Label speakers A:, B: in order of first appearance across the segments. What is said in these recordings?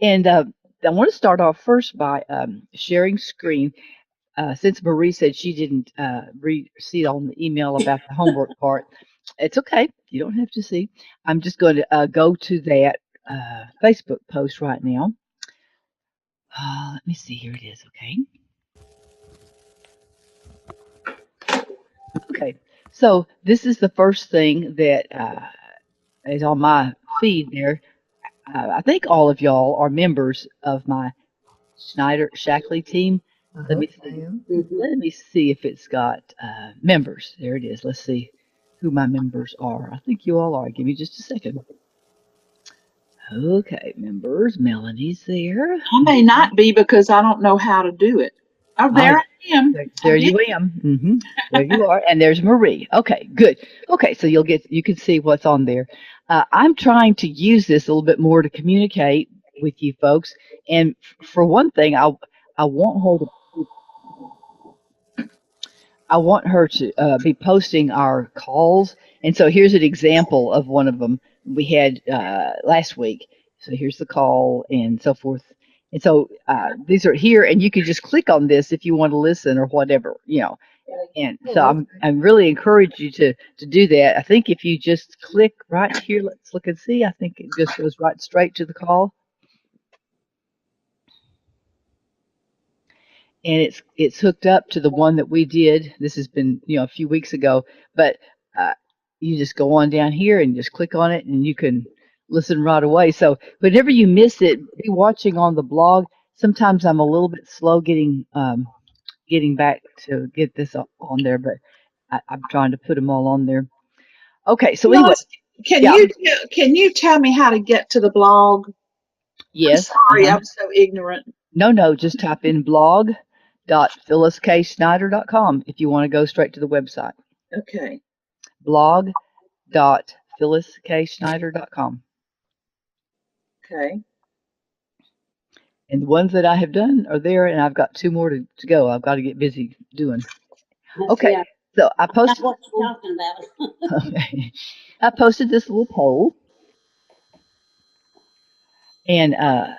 A: And I want to start off first by sharing screen. Since Marie said she didn't see on the email about the homework part, it's okay. You don't have to see. I'm just going to go to that Facebook post right now. Let me see. Here it is. Okay. Okay. So this is the first thing that is on my feed there. I think all of y'all are members of my Schneider Shackley team.
B: I
A: Let me
B: hope I
A: see.
B: am.
A: Let me see if it's got members. There it is. Let's see who my members are. I think you all are. Give me just a second. Okay, members. Melanie's there.
C: I may not be because I don't know how to do it. Oh,
A: Ah,
C: there I am.
A: there
C: I did.
A: you am. There you are. And there's Marie. Okay, good. Okay, so you can see what's on there. I'm trying to use this a little bit more to communicate with you folks. And for one thing, I want her to be posting our calls. And so here's an example of one of them we had last week. So here's the call and so forth. And so these are here, and you can just click on this if you want to listen or whatever, you know. And so
B: Oh,
A: I'm really encourage you to do that. I think if you just click right here, let's look and see. I think it just goes right straight to the call, and it's hooked up to the one that we did. This has been a few weeks ago, but uh, you just go on down here and just click on it, and you can listen right away. So whenever you miss it, be watching on the blog. Sometimes I'm a little bit slow getting back to get this on there, but I'm trying to put them all on there. Okay, so anyway,
C: Phyllis, can
A: yeah,
C: you tell me how to get to the blog? I'm
A: yes,
C: sorry, I'm so ignorant.
A: no, just type in blog.phyllisksnyder.com if you want to go straight to the website.
C: Okay.
A: Blog.phyllisksnyder.com.
C: Okay.
A: And the ones that I have done are there, and I've got two more to go. I've got to get busy doing. Okay,
D: Yeah,
A: so I
D: that's
A: posted.
D: what you're talking about.
A: Okay, I posted this little poll, and I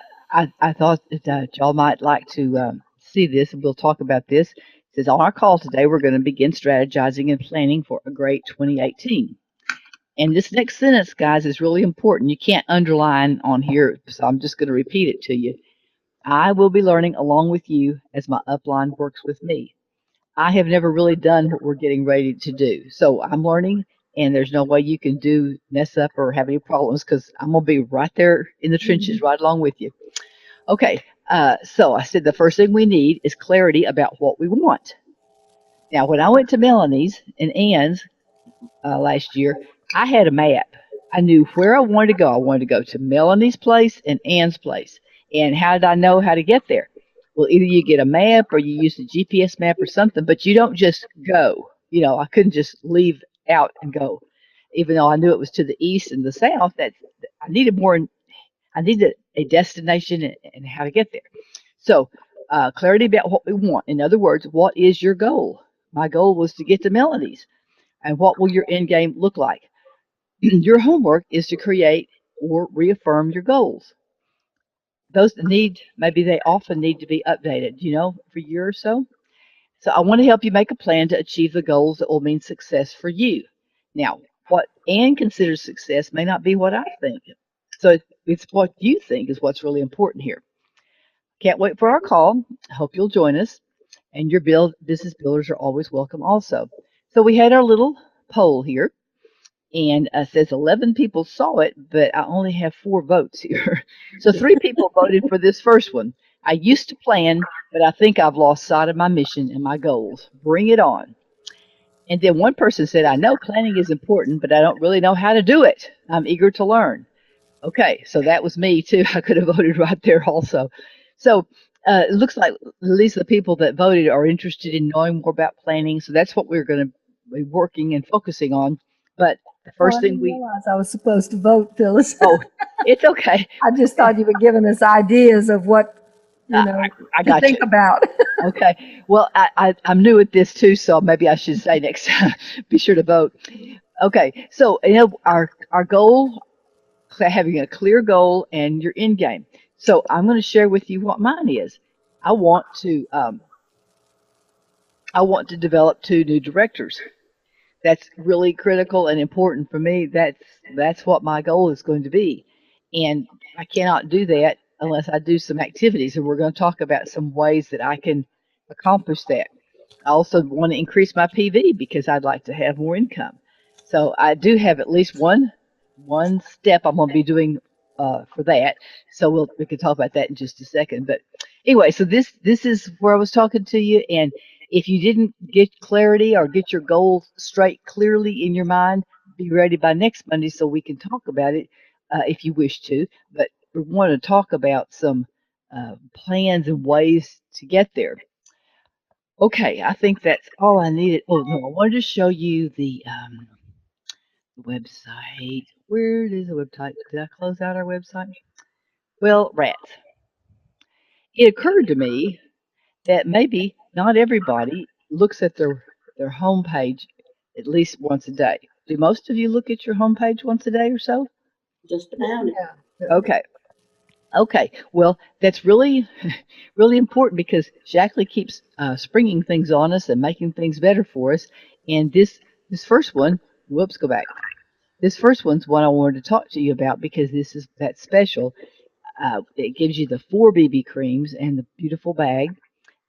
A: thought that y'all might like to see this, and we'll talk about this. It says on our call today, we're going to begin strategizing and planning for a great 2018. And this next sentence, guys, is really important. You can't underline on here, so I'm just going to repeat it to you. I will be learning along with you as my upline works with me. I have never really done what we're getting ready to do. So I'm learning, and there's no way you can mess up or have any problems because I'm going to be right there in the trenches right along with you. Okay, so I said the first thing we need is clarity about what we want. Now, when I went to Melanie's and Ann's last year, I had a map. I knew where I wanted to go. I wanted to go to Melanie's place and Ann's place. And how did I know how to get there? Well, either you get a map or you use a GPS map or something, but you don't just go. I couldn't just leave out and go. Even though I knew it was to the east and the south, that I needed more. I needed a destination and how to get there. So, clarity about what we want. In other words, what is your goal? My goal was to get to Melanie's. And what will your end game look like? Your homework is to create or reaffirm your goals. Maybe they often need to be updated, for a year or so. So I want to help you make a plan to achieve the goals that will mean success for you. Now, what Anne considers success may not be what I think. So it's what you think is what's really important here. Can't wait for our call. I hope you'll join us. And your business builders are always welcome also. So we had our little poll here, and it says 11 people saw it, but I only have 4 votes here. So 3 people voted for this first one. I used to plan, but I think I've lost sight of my mission and my goals. Bring it on. And then one person said, I know planning is important, but I don't really know how to do it. I'm eager to learn. Okay, so that was me too. I could have voted right there also. So it looks like at least the people that voted are interested in knowing more about planning. So that's what we're going to be working and focusing on. But the
B: oh,
A: first
B: I
A: thing
B: didn't realize I was supposed to vote, Phyllis.
A: oh, it's okay.
B: I just thought you were giving us ideas of what,
A: I, I
B: to
A: got
B: think
A: you.
B: about.
A: Okay. Well, I'm new at this too, so maybe I should say next time, be sure to vote. Okay. So, our goal having a clear goal and your end game. So I'm going to share with you what mine is. I want to um, I want to develop two new directors. That's really critical and important for me. That's what my goal is going to be, and I cannot do that unless I do some activities. And we're going to talk about some ways that I can accomplish that. I also want to increase my PV because I'd like to have more income. So I do have at least one step I'm going to be doing for that. So we can talk about that in just a second. But anyway, so this is where I was talking to you, and if you didn't get clarity or get your goals straight clearly in your mind, be ready by next Monday so we can talk about it if you wish to. But we want to talk about some plans and ways to get there. Okay, I think that's all I needed. Oh no, I wanted to show you the website. Where is the website? Did I close out our website? Well, rats. It occurred to me that maybe not everybody looks at their home page at least once a day. Do most of you look at your home page once a day or so?
D: Just about it.
B: Yeah.
A: Okay. Okay. Well, that's really really important because she actually keeps springing things on us and making things better for us. And this first one, whoops, go back. This first one's one I wanted to talk to you about because this is that special. It gives you the four BB creams and the beautiful bag,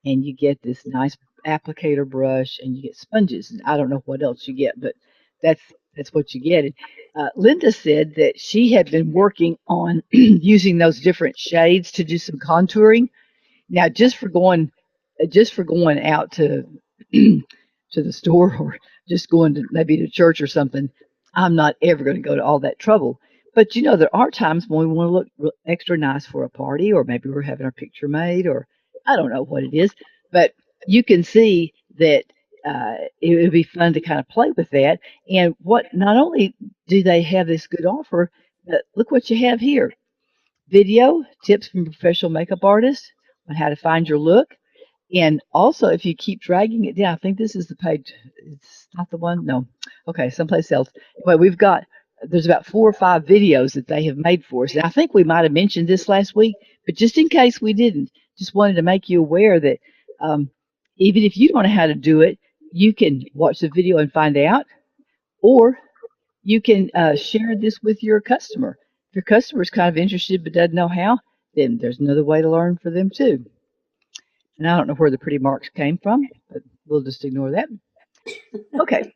A: and you get this nice applicator brush, and you get sponges. And I don't know what else you get, but that's that's what you get. And, Linda said that she had been working on using those different shades to do some contouring. Now, just for going out to to the store or just going to maybe to church or something, I'm not ever going to go to all that trouble. But you know, there are times when we want to look extra nice for a party, or maybe we're having our picture made, or I don't know what it is. But you can see that it would be fun to kind of play with that. And what not only do they have this good offer, but look what you have here: video tips from professional makeup artists on how to find your look. And also, if you keep dragging it down, I think this is the page. It's not the one. No. Okay, someplace else. But there's about 4 or 5 videos that they have made for us. And I think we might have mentioned this last week, but just in case we didn't, just wanted to make you aware that um, even if you don't know how to do it, you can watch the video and find out, or you can share this with your customer. If your customer is kind of interested but doesn't know how, then there's another way to learn for them too. And I don't know where the pretty marks came from, but we'll just ignore that. Okay.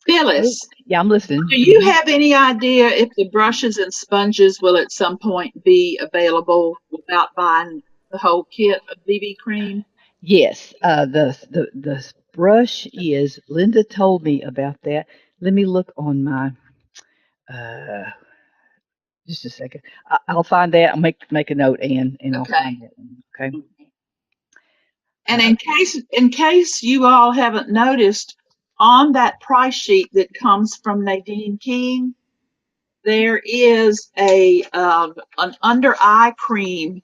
C: Phyllis,
A: Yeah, I'm listening.
C: do you have any idea if the brushes and sponges will at some point be available without buying the whole kit of BB cream?
A: Yes, the brush is. Linda told me about that. Let me look on my. Uh, just a second. I'll find that. I'll make a note, Ann, and I'll
C: Okay.
A: find that one. Okay.
C: And in case you all haven't noticed, on that price sheet that comes from Nadine King, there is an under eye cream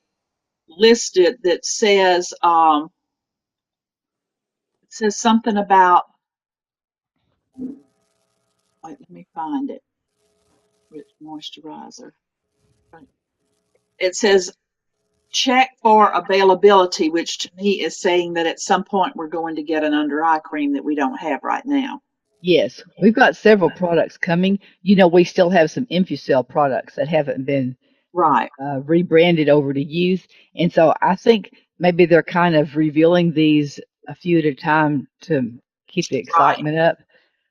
C: listed that says something about, wait, let me find it. Rich moisturizer. It says check for availability, which to me is saying that at some point we're going to get an under eye cream that we don't have right now.
A: Yes, we've got several products coming. You know, we still have some InfuCell products that haven't been
C: Right,
A: rebranded over to Youth, and so I think maybe they're kind of revealing these a few at a time to keep the
C: right,
A: excitement up.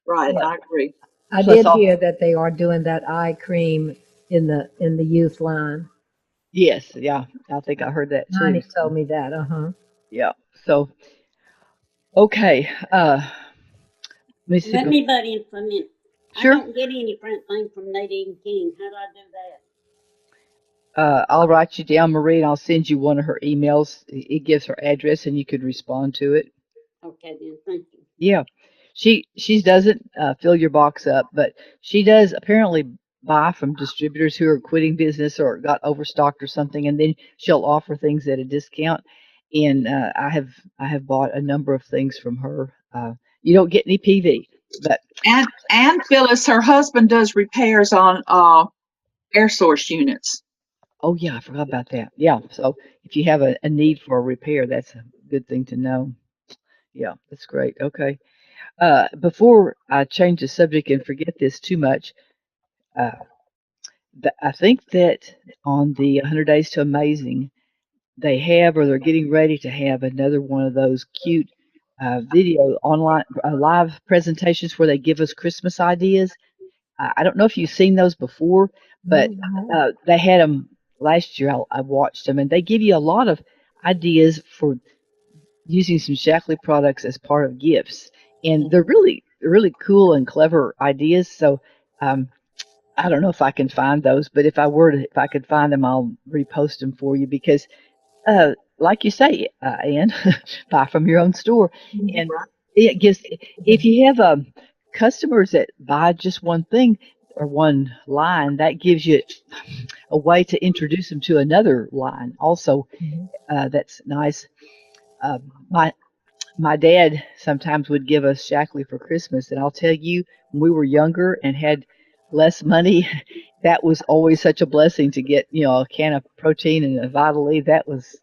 C: right.
B: Well,
C: I agree.
B: I
A: Plus,
B: did
A: all
B: hear that they are doing that eye cream in the youth line.
A: yes, yeah, I think I heard that too.
B: Connie told me that. Uh-huh.
A: Yeah. So okay, let me see.
D: Let me butt in for a minute. I
A: Sure.
D: don't get any print thing from Nadine King. How do I do that?
A: I'll write you down, Marie, and I'll send you one of her emails. It gives her address, and you could respond to it.
D: Okay, then. Thank you.
A: Yeah, she doesn't fill your box up, but she does apparently buy from distributors who are quitting business or got overstocked or something, and then she'll offer things at a discount. And I have bought a number of things from her. You don't get any PV, but
C: And Phyllis, her husband does repairs on air source units.
A: Oh yeah, I forgot about that. Yeah. So if you have a need for a repair, that's a good thing to know. Yeah, that's great. Okay. Before I change the subject and forget this too much, uh, I think that on the 100 Days to Amazing, they have or they're getting ready to have another one of those cute video online live presentations where they give us Christmas ideas. I don't know if you've seen those before, but
B: No,
A: they had them last year. I watched them, and they give you a lot of ideas for using some Shackley products as part of gifts, and they're
C: Mhm.
A: really cool and clever ideas. So um, I don't know if I can find those, but if I could find them, I'll repost them for you because like you say, Ann, buy from your own store, and it gives if you have customers that buy just one thing or one line, that gives you a way to introduce them to another line. Also,
B: mhm.
A: that's nice. Uh, my my dad sometimes would give us Shackley for Christmas, and I'll tell you, when we were younger and had less money, that was always such a blessing to get, a can of protein and a Vitally. That was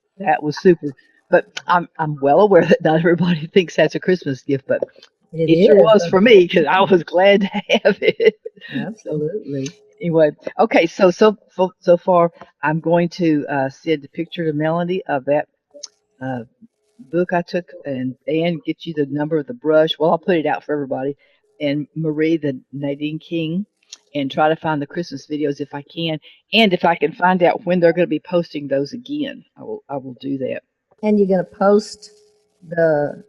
A: super. But I'm well aware that not everybody thinks that's a Christmas gift, but
B: It
A: it sure
B: is.
A: was for me because I was glad to have it. So
B: Absolutely.
A: anyway, okay, so far I'm going to send a picture to Melanie of that uh, book I took and get you the number of the brush. Well, I'll put it out for everybody. And Marie, the Nadine King, and try to find the Christmas videos if I can. And if I can find out when they're going to be posting those again, I will do that.
B: And you're going to post the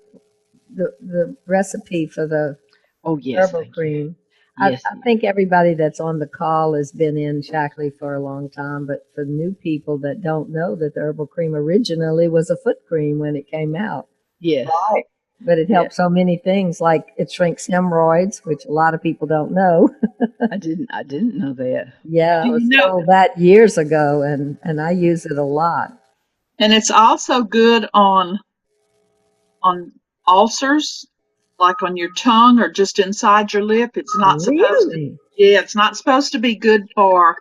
B: the recipe for the
A: Oh yes,
B: herbal
A: thank you.
B: cream.
A: Yes,
B: I think everybody that's on the call has been in Shackley for a long time, but for new people that don't know that the herbal cream originally was a foot cream when it came out.
A: yes,
C: Right.
B: But it
A: yeah.
B: helps so many things, like it shrinks hemorrhoids, which a lot of people don't know.
A: I didn't know that.
B: Yeah,
C: Do
B: I
C: you
B: was
C: know?
B: told that years ago, and I use it a lot.
C: And it's also good on ulcers, like on your tongue or just inside your lip. It's not supposed to.
B: Really?
C: Yeah, it's not supposed to be good for.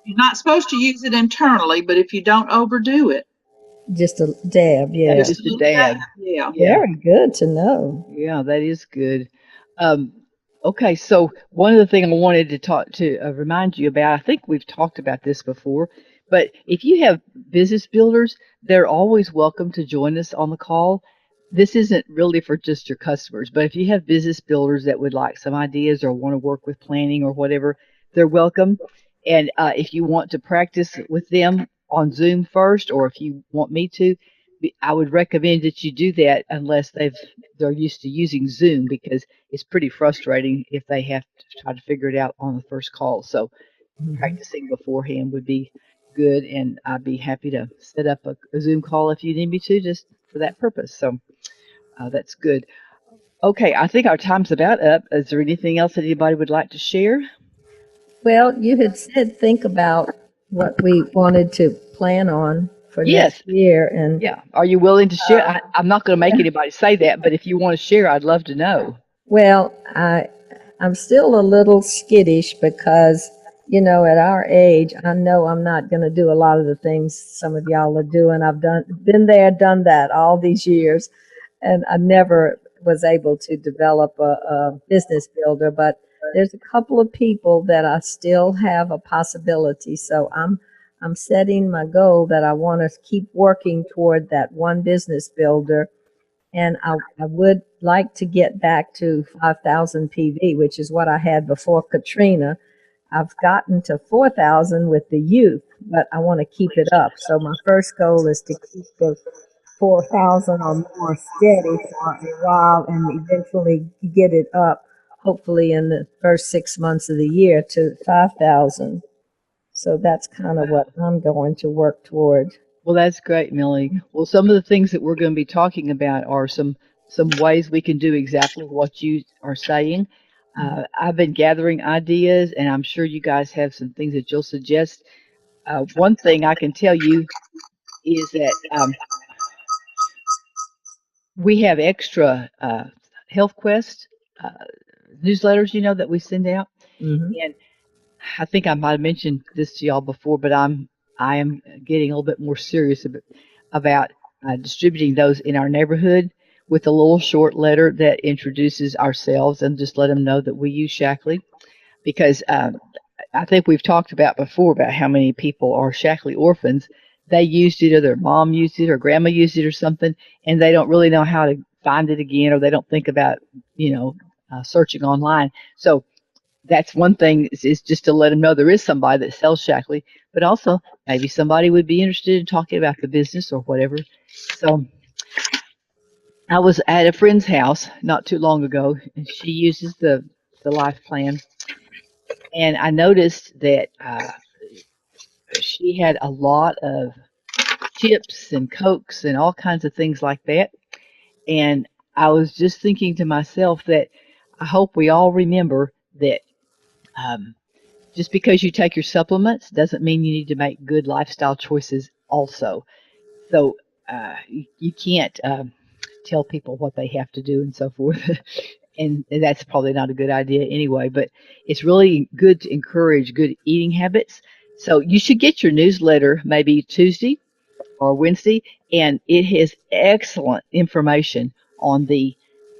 C: You're not supposed to use it internally, but if you don't overdo it,
B: Just a dab,
A: Yeah,
B: yeah.
C: just a
A: just a
C: little dab.
A: dab.
C: Yeah.
A: Yeah.
B: Very good to know.
A: Yeah, that is good. Um, okay, so one of the things I wanted to talk to remind you about, I think we've talked about this before, but if you have business builders, they're always welcome to join us on the call. This isn't really for just your customers, but if you have business builders that would like some ideas or want to work with planning or whatever, they're welcome. And if you want to practice with them on Zoom first, or if you want me to, I would recommend that you do that unless they're used to using Zoom because it's pretty frustrating if they have to try to figure it out on the first call. So
B: Mhm.
A: practicing beforehand would be good, and I'd be happy to set up a Zoom call if you need me to, just for that purpose. So that's good. Okay, I think our time's about up. Is there anything else that anybody would like to share?
B: Well, you had said think about what we wanted to plan on for next
A: Yes.
B: year, and
A: Yeah. Are you willing to share? I'm not going to make anybody say that, but if you want to share, I'd love to know.
B: well, I'm still a little skittish because at our age, I know I'm not going to do a lot of the things some of y'all are doing. I've been there, done that all these years, and I never was able to develop a business builder. But there's a couple of people that I still have a possibility. So I'm setting my goal that I want to keep working toward that one business builder, and I would like to get back to 5,000 PV, which is what I had before Katrina. I've gotten to 4,000 with the youth, but I want to keep it up. So my first goal is to keep the 4,000 or more steady for a while and eventually get it up, hopefully in the first 6 months of the year, to 5,000. So that's kind of what I'm going to work toward.
A: Well, that's great, Millie. Well, some of the things that we're going to be talking about are some ways we can do exactly what you are saying. I've been gathering ideas, and I'm sure you guys have some things that you'll suggest. One thing I can tell you is that we have extra Health Quest uh, newsletters, that we send out,
B: Mm-hmm.
A: I think I might have mentioned this to y'all before, but I am getting a little bit more serious about distributing those in our neighborhood with a little short letter that introduces ourselves and just let them know that we use Shackley because I think we've talked about before about how many people are Shackley orphans. They used it, or their mom used it, or grandma used it, or something, and they don't really know how to find it again, or they don't think about searching online. So that's one thing is just to let them know there is somebody that sells Shackley, but also maybe somebody would be interested in talking about the business or whatever. So I was at a friend's house not too long ago, and she uses the life plan, and I noticed that she had a lot of chips and cokes and all kinds of things like that. And I was just thinking to myself that I hope we all remember that um, just because you take your supplements doesn't mean you need to make good lifestyle choices also. So you can't tell people what they have to do and so forth. And that's probably not a good idea anyway, but it's really good to encourage good eating habits. So you should get your newsletter maybe Tuesday or Wednesday, and it has excellent information on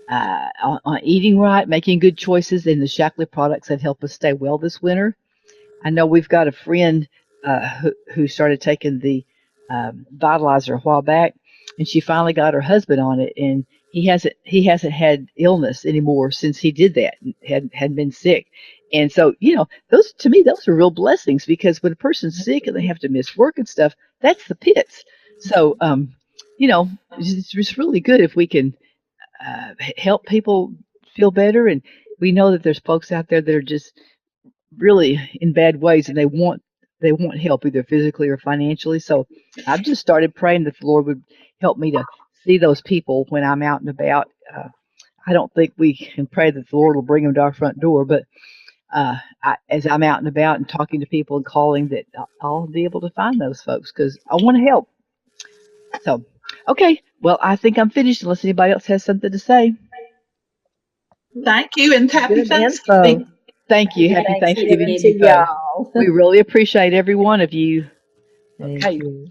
A: on eating right, making good choices, and the Shackley products that help us stay well this winter. I know we've got a friend who started taking the vitalizer a while back, and she finally got her husband on it, and he hasn't had illness anymore since he did that. Had been sick, and so those to me those are real blessings because when a person's sick and they have to miss work and stuff, that's the pits. So it's just really good if we can help people feel better, and we know that there's folks out there that are just really in bad ways and they want help either physically or financially. So I've just started praying that the Lord would help me to see those people when I'm out and about. I don't think we can pray that the Lord will bring them to our front door, but as I'm out and about and talking to people and calling, that I'll be able to find those folks because I want to help. So, okay, well, I think I'm finished unless anybody else has something to say.
C: Thank you and happy
B: Good info.
C: Thanksgiving.
A: Thank you.
D: Happy
A: Happy
B: Thanksgiving
A: Thanksgiving to
B: to
A: you
D: Thanksgiving.
A: both.
B: y'all.
A: We really appreciate every one of you.
B: Thank
A: Okay.
B: you.